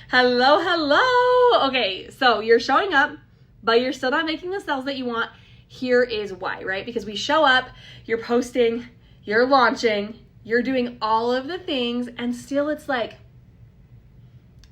Hello, hello. Okay, so you're showing up, but you're still not making the sales that you want. Here is why, right? Because we show up, you're posting, you're launching, you're doing all of the things, and still it's like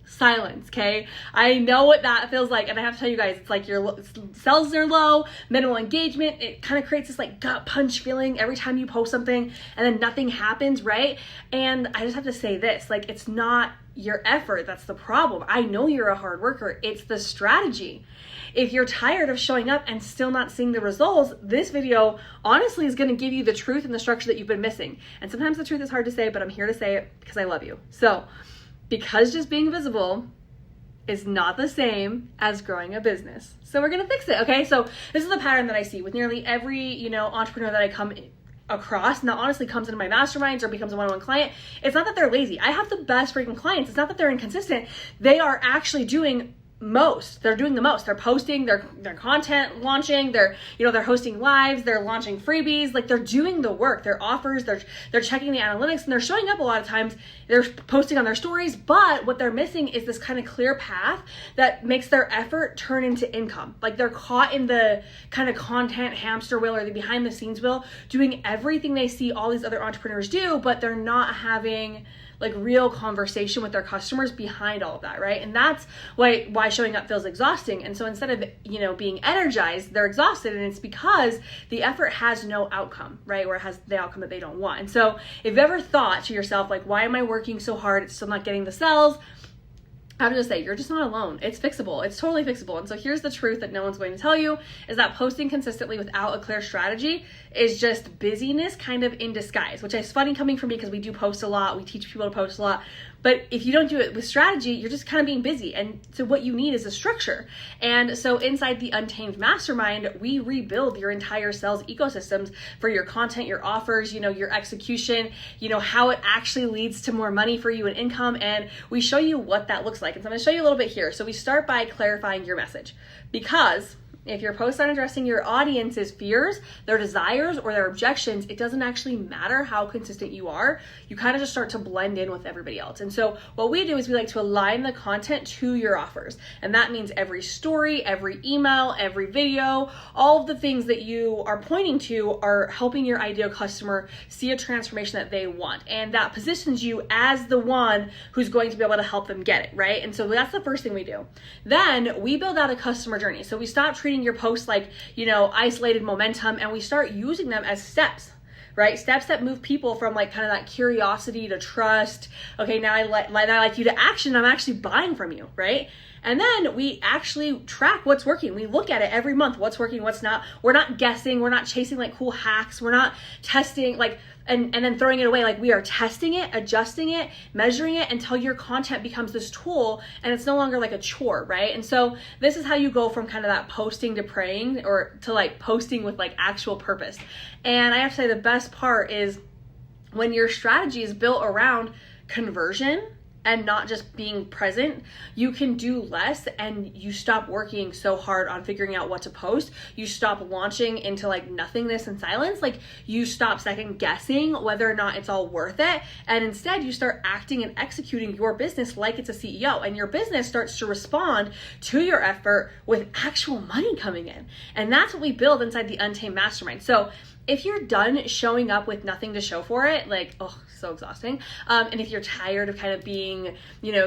silence, okay? I know what that feels like, and I have to tell you guys, it's like your sales are low, minimal engagement. It kind of creates this like gut punch feeling every time you post something and then nothing happens, right? And I just have to say this, like, it's not your effort that's the problem. I know you're a hard worker. It's the strategy. If you're tired of showing up and still not seeing the results, this video honestly is going to give you the truth and the structure that you've been missing. And sometimes the truth is hard to say, but I'm here to say it because I love you. So, because just being visible is not the same as growing a business. So we're going to fix it, okay? So this is the pattern that I see with nearly every, entrepreneur that I come across, and that honestly comes into my masterminds or becomes a one-on-one client. It's not that they're lazy. I have the best freaking clients. It's not that they're inconsistent. They are actually doing most. They're doing the most. They're posting their content, launching, they're hosting lives, they're launching freebies, like they're doing the work, their offers, they're checking the analytics, and they're showing up a lot of times, they're posting on their stories, but what they're missing is this kind of clear path that makes their effort turn into income. Like they're caught in the kind of content hamster wheel or the behind the scenes wheel, doing everything they see all these other entrepreneurs do, but they're not having like real conversation with their customers behind all of that, right? And that's why showing up feels exhausting. And so instead of, being energized, they're exhausted, and it's because the effort has no outcome, right? Or it has the outcome that they don't want. And so if you've ever thought to yourself, like, why am I working so hard? It's still not getting the sales. I have to say, you're just not alone. It's fixable. It's totally fixable. And so here's the truth that no one's going to tell you is that posting consistently without a clear strategy is just busyness kind of in disguise, which is funny coming from me because we do post a lot. We teach people to post a lot. But if you don't do it with strategy, you're just kind of being busy. And so what you need is a structure. And so inside the Untamed Mastermind, we rebuild your entire sales ecosystems for your content, your offers, your execution, how it actually leads to more money for you and income. And we show you what that looks like. And so I'm going to show you a little bit here. So we start by clarifying your message, because if your posts aren't addressing your audience's fears, their desires, or their objections, it doesn't actually matter how consistent you are. You kind of just start to blend in with everybody else. And so what we do is we like to align the content to your offers. And that means every story, every email, every video, all of the things that you are pointing to are helping your ideal customer see a transformation that they want. And that positions you as the one who's going to be able to help them get it, right? And so that's the first thing we do. Then we build out a customer journey. So we stop treating your posts like, isolated momentum, and we start using them as steps, right? Steps that move people from like kind of that curiosity to trust. Okay, now I like you to action. I'm actually buying from you, right? And then we actually track what's working. We look at it every month, what's working, what's not. We're not guessing. We're not chasing like cool hacks. We're not testing and then throwing it away. Like, we are testing it, adjusting it, measuring it until your content becomes this tool and it's no longer like a chore, right? And so this is how you go from kind of that posting to praying, or to like posting with like actual purpose. And I have to say, the best part is when your strategy is built around conversion and not just being present, you can do less, and you stop working so hard on figuring out what to post. You stop launching into like nothingness and silence. Like, you stop second guessing whether or not it's all worth it. And instead you start acting and executing your business like it's a CEO, and your business starts to respond to your effort with actual money coming in. And that's what we build inside the Untamed Mastermind. So if you're done showing up with nothing to show for it, like, so exhausting. And if you're tired of kind of being,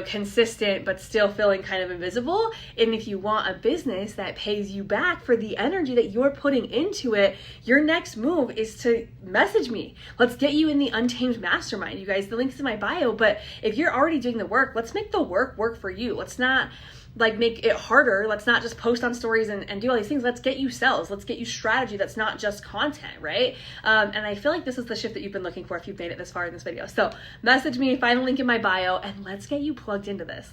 consistent, but still feeling kind of invisible, and if you want a business that pays you back for the energy that you're putting into it, your next move is to message me. Let's get you in the Untamed Mastermind. You guys, the link's in my bio, but if you're already doing the work, let's make the work for you. Let's not like make it harder. Let's not just post on stories and do all these things. Let's get you sales. Let's get you strategy that's not just content, right? And I feel like this is the shift that you've been looking for if you've made it this far in this video. So message me, find the link in my bio, and let's get you plugged into this.